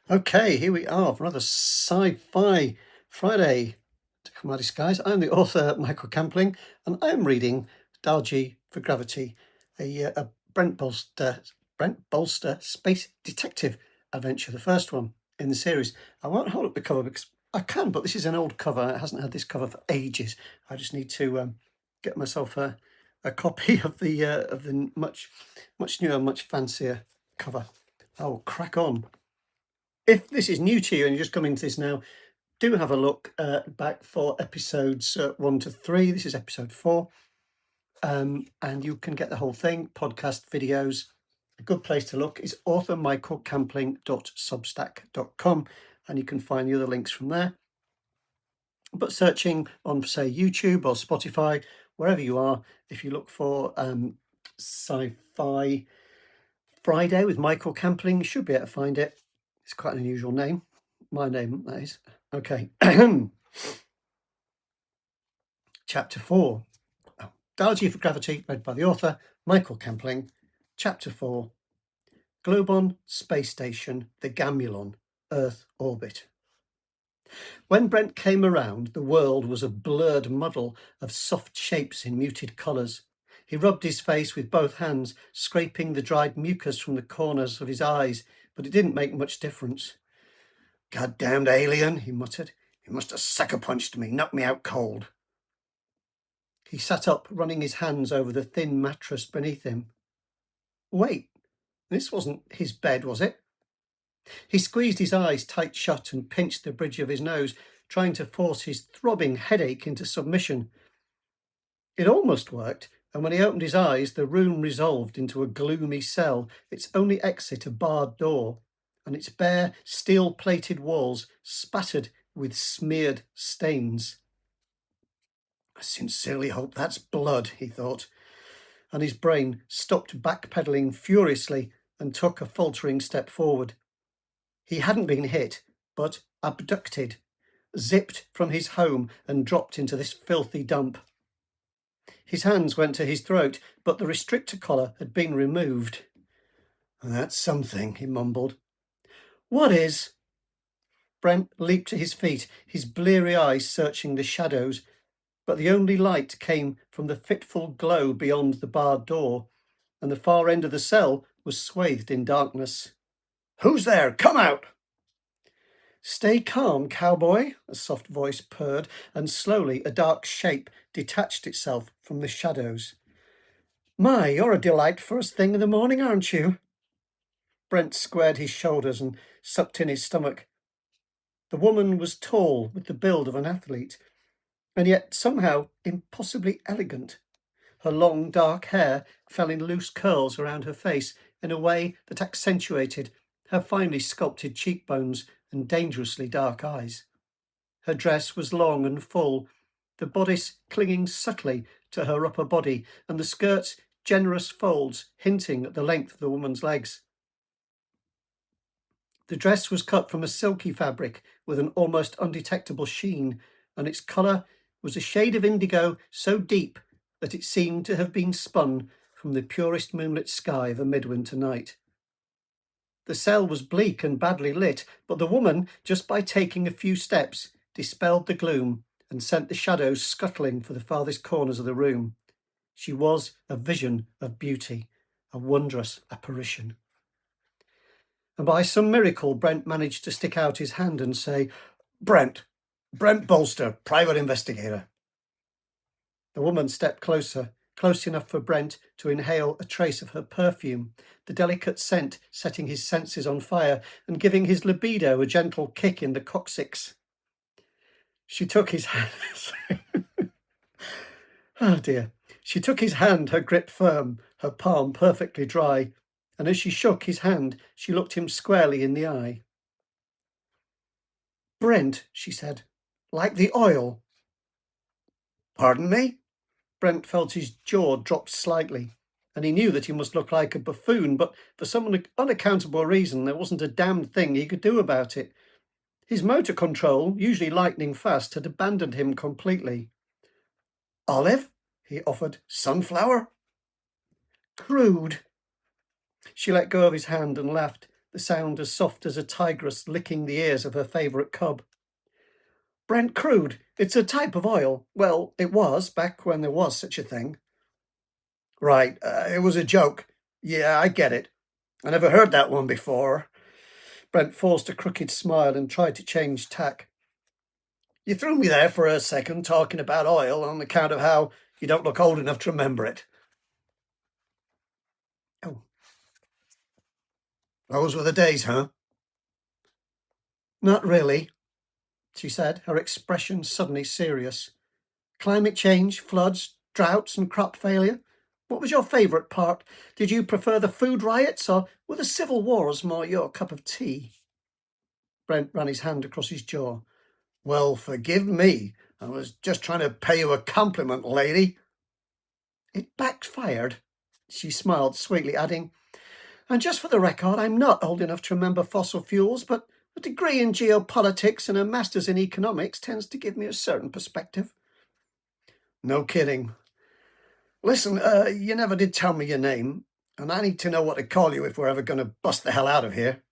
Okay, here we are for another Sci-Fi Friday. To come out of disguise, I'm the author Michael Campling, and I'm reading Dalgy for Gravity, a Brent Bolster space detective adventure, the first one in the series. I won't hold up the cover because I can, but this is an old cover. It hasn't had this cover for ages. I just need to get myself a copy of the much newer, much fancier cover. I'll crack on. If this is new to you and you're just coming to this now, do have a look back for episodes 1 to 3. This is episode 4. And you can get the whole thing, podcast, videos. A good place to look is authormichaelcampling.substack.com, and you can find the other links from there. But searching on, say, YouTube or Spotify, wherever you are, if you look for Sci-Fi Friday with Michael Campling, you should be able to find it. It's quite an unusual name. My name, that is. Okay. Chapter 4. Dialogy for Gravity, read by the author, Michael Campling. Chapter 4. Globon Space Station, the Gamulon, Earth Orbit. When Brent came around, the world was a blurred muddle of soft shapes in muted colours. He rubbed his face with both hands, scraping the dried mucus from the corners of his eyes, but it didn't make much difference. "Goddamned alien," he muttered. "He must have sucker-punched me, knocked me out cold." He sat up, running his hands over the thin mattress beneath him. Wait, this wasn't his bed, was it? He squeezed his eyes tight shut and pinched the bridge of his nose, trying to force his throbbing headache into submission. It almost worked, and when he opened his eyes, the room resolved into a gloomy cell, its only exit a barred door, and its bare, steel-plated walls spattered with smeared stains. "I sincerely hope that's blood," he thought, and his brain stopped backpedaling furiously and took a faltering step forward. He hadn't been hit, but abducted, zipped from his home and dropped into this filthy dump. His hands went to his throat, but the restrictor collar had been removed. "That's something," he mumbled. "What is?" Brent leaped to his feet, his bleary eyes searching the shadows, but the only light came from the fitful glow beyond the barred door, and the far end of the cell was swathed in darkness. "Who's there? Come out!" "Stay calm, cowboy," a soft voice purred, and slowly a dark shape detached itself from the shadows. "My, you're a delight first thing in the morning, aren't you?" Brent squared his shoulders and sucked in his stomach. The woman was tall, with the build of an athlete, and yet somehow impossibly elegant. Her long, dark hair fell in loose curls around her face in a way that accentuated her finely sculpted cheekbones and dangerously dark eyes. Her dress was long and full, the bodice clinging subtly to her upper body, and the skirt's generous folds hinting at the length of the woman's legs. The dress was cut from a silky fabric with an almost undetectable sheen, and its colour was a shade of indigo so deep that it seemed to have been spun from the purest moonlit sky of a midwinter night. The cell was bleak and badly lit, but the woman, just by taking a few steps, dispelled the gloom and sent the shadows scuttling for the farthest corners of the room. She was a vision of beauty, a wondrous apparition. And by some miracle, Brent managed to stick out his hand and say, Brent Bolster, private investigator." The woman stepped closer, close enough for Brent to inhale a trace of her perfume, the delicate scent setting his senses on fire and giving his libido a gentle kick in the coccyx. She took his hand. Oh dear. She took his hand, her grip firm, her palm perfectly dry, and as she shook his hand, she looked him squarely in the eye. "Brent," she said, "like the oil." "Pardon me?" Brent felt his jaw drop slightly, and he knew that he must look like a buffoon, but for some unaccountable reason there wasn't a damned thing he could do about it. His motor control, usually lightning fast, had abandoned him completely. "Olive?" he offered. "Sunflower?" "Crude." She let go of his hand and laughed, the sound as soft as a tigress licking the ears of her favourite cub. Brent crude. It's a type of oil. Well, it was, back when there was such a thing. Right, it was a joke. Yeah, I get it. I never heard that one before. Brent forced a crooked smile and tried to change tack. You threw me there for a second talking about oil on account of how you don't look old enough to remember it. Oh, those were the days, huh? Not really, she said, her expression suddenly serious. Climate change, floods, droughts and crop failure. What was your favourite part? Did you prefer the food riots, or were the civil wars more your cup of tea? Brent ran his hand across his jaw. Well, forgive me. I was just trying to pay you a compliment, lady. It backfired. She smiled sweetly, adding, and just for the record, I'm not old enough to remember fossil fuels, but a degree in geopolitics and a master's in economics tends to give me a certain perspective. No kidding. Listen, you never did tell me your name, and I need to know what to call you if we're ever going to bust the hell out of here.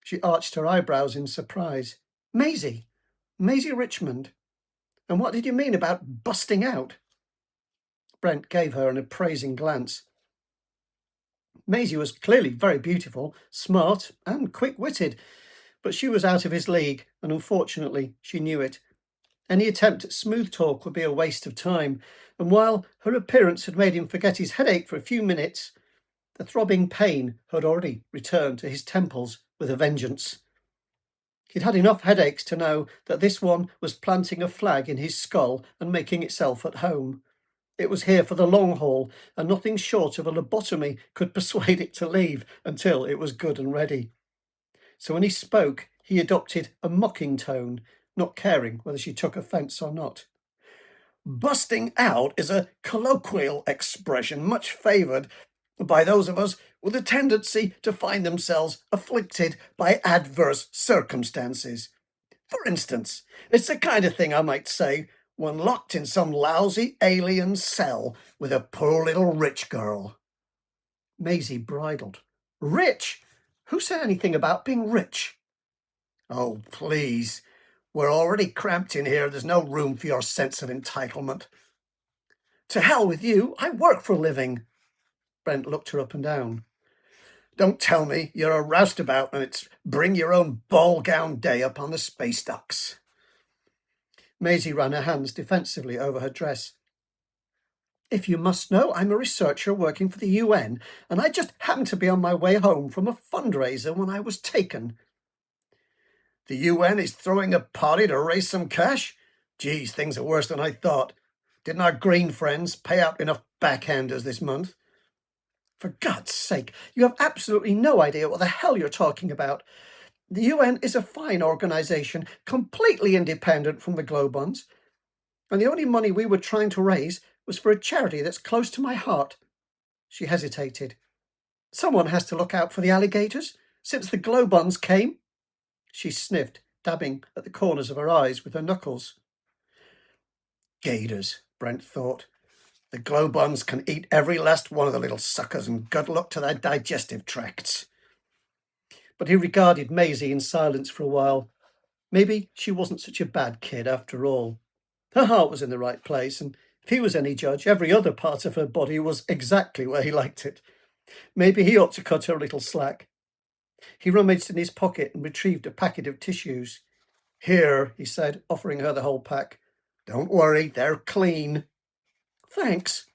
She arched her eyebrows in surprise. Maisie. Maisie Richmond. And what did you mean about busting out? Brent gave her an appraising glance. Maisie was clearly very beautiful, smart, and quick-witted, but she was out of his league, and unfortunately she knew it. Any attempt at smooth talk would be a waste of time, and while her appearance had made him forget his headache for a few minutes, the throbbing pain had already returned to his temples with a vengeance. He'd had enough headaches to know that this one was planting a flag in his skull and making itself at home. It was here for the long haul, and nothing short of a lobotomy could persuade it to leave until it was good and ready. So when he spoke, he adopted a mocking tone, not caring whether she took offence or not. Busting out is a colloquial expression much favoured by those of us with a tendency to find themselves afflicted by adverse circumstances. For instance, it's the kind of thing I might say when locked in some lousy alien cell with a poor little rich girl. Maisie bridled. Rich? Who said anything about being rich? Oh, please. We're already cramped in here. There's no room for your sense of entitlement. To hell with you. I work for a living. Brent looked her up and down. Don't tell me you're a roustabout and it's bring your own ball gown day up on the space docks. Maisie ran her hands defensively over her dress. If you must know, I'm a researcher working for the UN, and I just happened to be on my way home from a fundraiser when I was taken. The UN is throwing a party to raise some cash? Geez, things are worse than I thought. Didn't our green friends pay out enough backhanders this month? For God's sake, you have absolutely no idea what the hell you're talking about. The UN is a fine organisation, completely independent from the Globons, and the only money we were trying to raise was for a charity that's close to my heart. She hesitated. Someone has to look out for the alligators. Since the Globons came. She sniffed, dabbing at the corners of her eyes with her knuckles. Gators, Brent thought. The Globons can eat every last one of the little suckers, and good luck to their digestive tracts. But he regarded Maisie in silence for a while. Maybe she wasn't such a bad kid after all. Her heart was in the right place, and if he was any judge, every other part of her body was exactly where he liked it. Maybe he ought to cut her a little slack. He rummaged in his pocket and retrieved a packet of tissues. Here, he said, offering her the whole pack. Don't worry, they're clean. Thanks.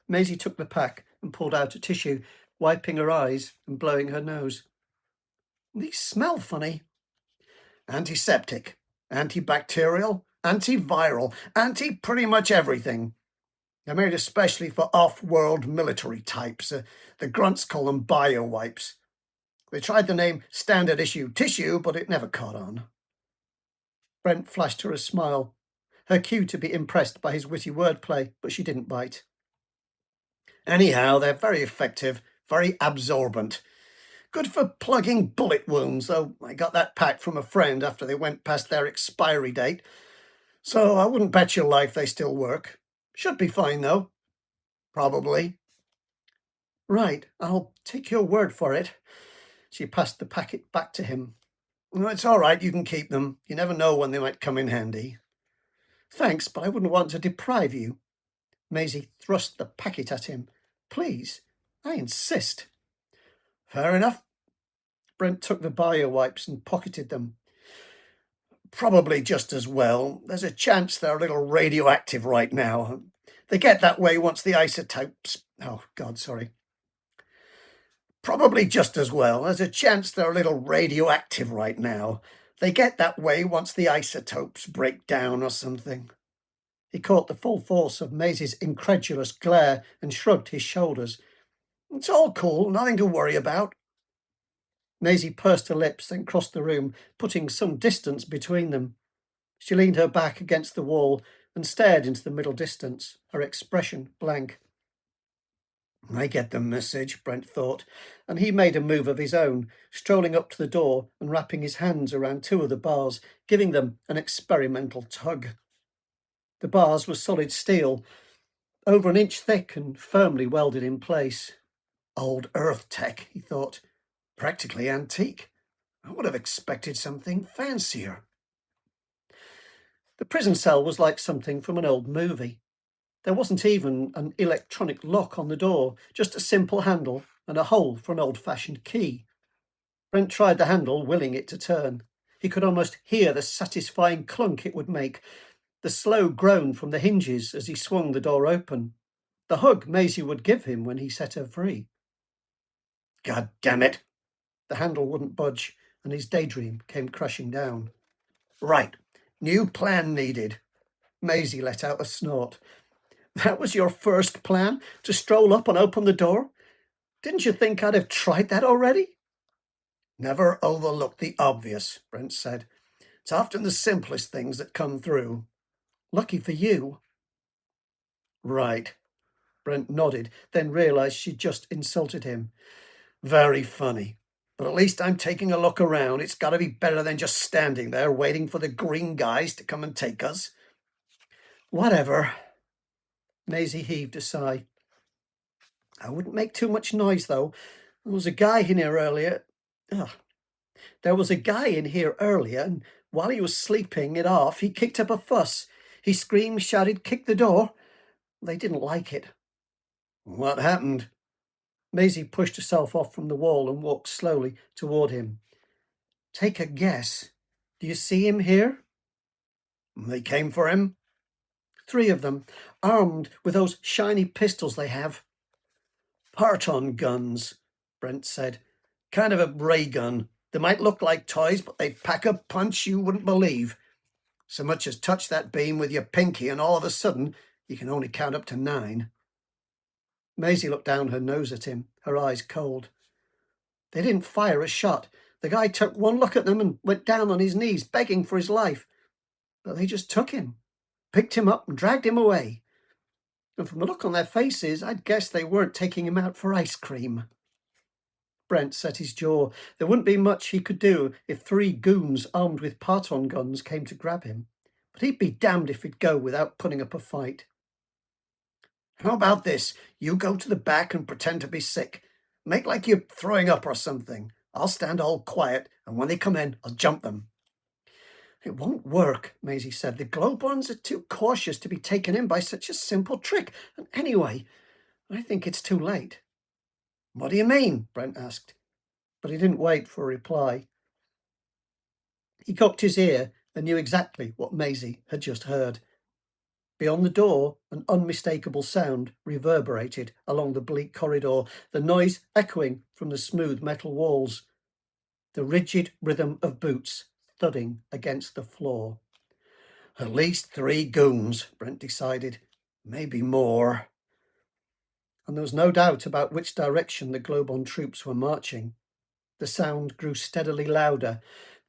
Maisie took the pack and pulled out a tissue, wiping her eyes and blowing her nose. These smell funny. Antiseptic, antibacterial, antiviral, anti-pretty much everything. They're made especially for off-world military types. The grunts call them bio-wipes. They tried the name standard issue tissue, but it never caught on. Brent flashed her a smile, her cue to be impressed by his witty wordplay, but she didn't bite. Anyhow, they're very effective, very absorbent. Good for plugging bullet wounds, though I got that pack from a friend after they went past their expiry date, so I wouldn't bet your life they still work. Should be fine, though. Probably. Right, I'll take your word for it. She passed the packet back to him. "Oh, it's all right, you can keep them. You never know when they might come in handy." "Thanks, but I wouldn't want to deprive you." Maisie thrust the packet at him. "Please, I insist." "Fair enough." Brent took the bio wipes and pocketed them. "Probably just as well. There's a chance they're a little radioactive right now. They get that way once the isotopes... Oh, God, sorry. Probably just as well. There's a chance they're a little radioactive right now. They get that way once the isotopes break down or something." He caught the full force of Maisie's incredulous glare and shrugged his shoulders. "It's all cool, nothing to worry about." Maisie pursed her lips, then crossed the room, putting some distance between them. She leaned her back against the wall and stared into the middle distance, her expression blank. "I get the message," Brent thought, and he made a move of his own, strolling up to the door and wrapping his hands around two of the bars, giving them an experimental tug. The bars were solid steel, over an inch thick and firmly welded in place. Old Earth tech, he thought. Practically antique. I would have expected something fancier. The prison cell was like something from an old movie. There wasn't even an electronic lock on the door, just a simple handle and a hole for an old-fashioned key. Brent tried the handle, willing it to turn. He could almost hear the satisfying clunk it would make, the slow groan from the hinges as he swung the door open, the hug Maisie would give him when he set her free. God damn it! The handle wouldn't budge, and his daydream came crashing down. Right, new plan needed. Maisie let out a snort. That was your first plan? To stroll up and open the door? Didn't you think I'd have tried that already? Never overlook the obvious, Brent said. It's often the simplest things that come through. Lucky for you. Right. Brent nodded, then realized she'd just insulted him. Very funny. But at least I'm taking a look around. It's got to be better than just standing there waiting for the green guys to come and take us. Whatever. Maisie heaved a sigh. I wouldn't make too much noise, though. There was a guy in here earlier. There was a guy in here earlier, and while he was sleeping it off, he kicked up a fuss. He screamed, shouted, kicked the door. They didn't like it. What happened? Maisie pushed herself off from the wall and walked slowly toward him. Take a guess. Do you see him here? They came for him? 3 of them, armed with those shiny pistols they have. Parton guns, Brent said. Kind of a ray gun. They might look like toys, but they pack a punch you wouldn't believe. So much as touch that beam with your pinky, and all of a sudden, you can only count up to 9. Maisie looked down her nose at him, her eyes cold. They didn't fire a shot. The guy took one look at them and went down on his knees, begging for his life. But they just took him, picked him up and dragged him away. And from the look on their faces, I'd guess they weren't taking him out for ice cream. Brent set his jaw. There wouldn't be much he could do if 3 goons armed with parton guns came to grab him. But he'd be damned if he'd go without putting up a fight. How about this? You go to the back and pretend to be sick. Make like you're throwing up or something. I'll stand all quiet, and when they come in, I'll jump them. It won't work, Maisie said. The Glowborns are too cautious to be taken in by such a simple trick. And anyway, I think it's too late. What do you mean? Brent asked. But he didn't wait for a reply. He cocked his ear and knew exactly what Maisie had just heard. Beyond the door, an unmistakable sound reverberated along the bleak corridor, the noise echoing from the smooth metal walls, the rigid rhythm of boots thudding against the floor. At least 3 goons, Brent decided. Maybe more. And there was no doubt about which direction the Globon troops were marching. The sound grew steadily louder,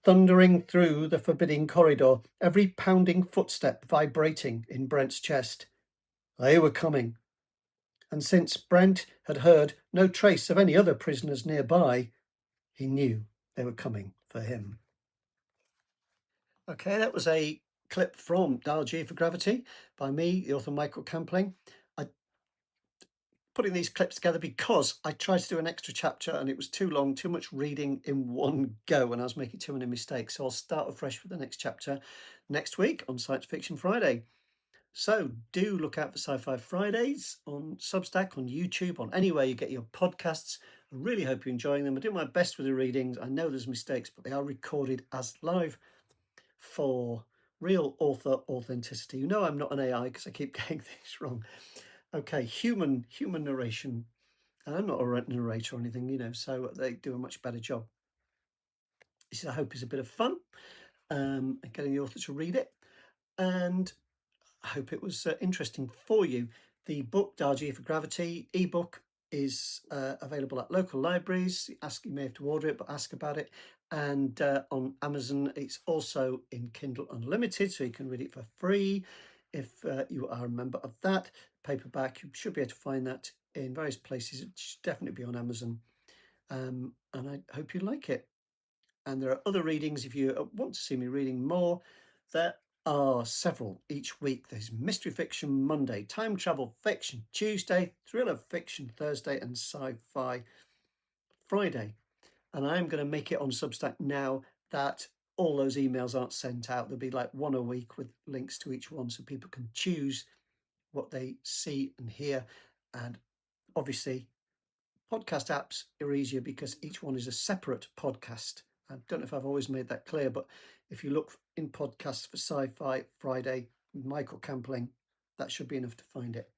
thundering through the forbidding corridor, every pounding footstep vibrating in Brent's chest. They were coming. And since Brent had heard no trace of any other prisoners nearby, he knew they were coming for him. Okay, that was a clip from Dial G for Gravity by me, the author Michael Campling. putting these clips together because I tried to do an extra chapter and it was too long, too much reading in one go, and I was making too many mistakes. So I'll start afresh with the next chapter next week on Science Fiction Friday. So do look out for Sci-Fi Fridays on Substack, on YouTube, on anywhere you get your podcasts. I really hope you're enjoying them. I do my best with the readings. I know there's mistakes, but they are recorded as live for real author authenticity. You know I'm not an AI because I keep getting things wrong. Okay, human narration. And I'm not a narrator or anything, you know, so they do a much better job. This, I hope, is a bit of fun, getting the author to read it. And I hope it was interesting for you. The book, Dial for Gravity, ebook, is available at local libraries. You may have to order it, but ask about it. And on Amazon, it's also in Kindle Unlimited, so you can read it for free if you are a member of that. Paperback, you should be able to find that in various places. It should definitely be on Amazon. And I hope you like it. And there are other readings if you want to see me reading more. There are several each week. There's Mystery Fiction Monday, Time Travel Fiction Tuesday, Thriller Fiction Thursday, and Sci-Fi Friday. And I'm going to make it on Substack now that all those emails aren't sent out. There'll be like one a week with links to each one so people can choose what they see and hear. And obviously, podcast apps are easier because each one is a separate podcast. I don't know if I've always made that clear, but if you look in podcasts for Sci-Fi Friday with Michael Campling, that should be enough to find it.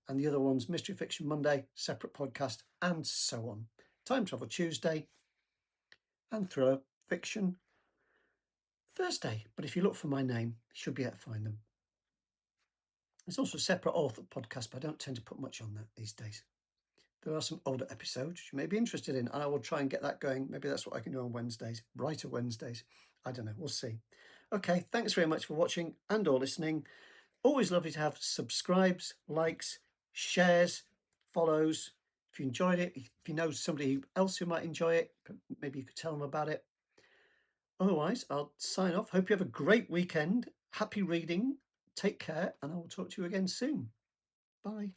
And the other ones, Mystery Fiction Monday, separate podcast, and so on. Time Travel Tuesday and Thriller Fiction Thursday. But if you look for my name, you should be able to find them. There's also a separate author podcast, but I don't tend to put much on that these days. There are some older episodes you may be interested in, and I will try and get that going. Maybe that's what I can do on Wednesdays, brighter Wednesdays. I don't know, we'll see. Okay, thanks very much for watching and or listening. Always lovely to have subscribes, likes, shares, follows. If you enjoyed it, if you know somebody else who might enjoy it, maybe you could tell them about it. Otherwise, I'll sign off. Hope you have a great weekend. Happy reading. Take care, and I will talk to you again soon. Bye.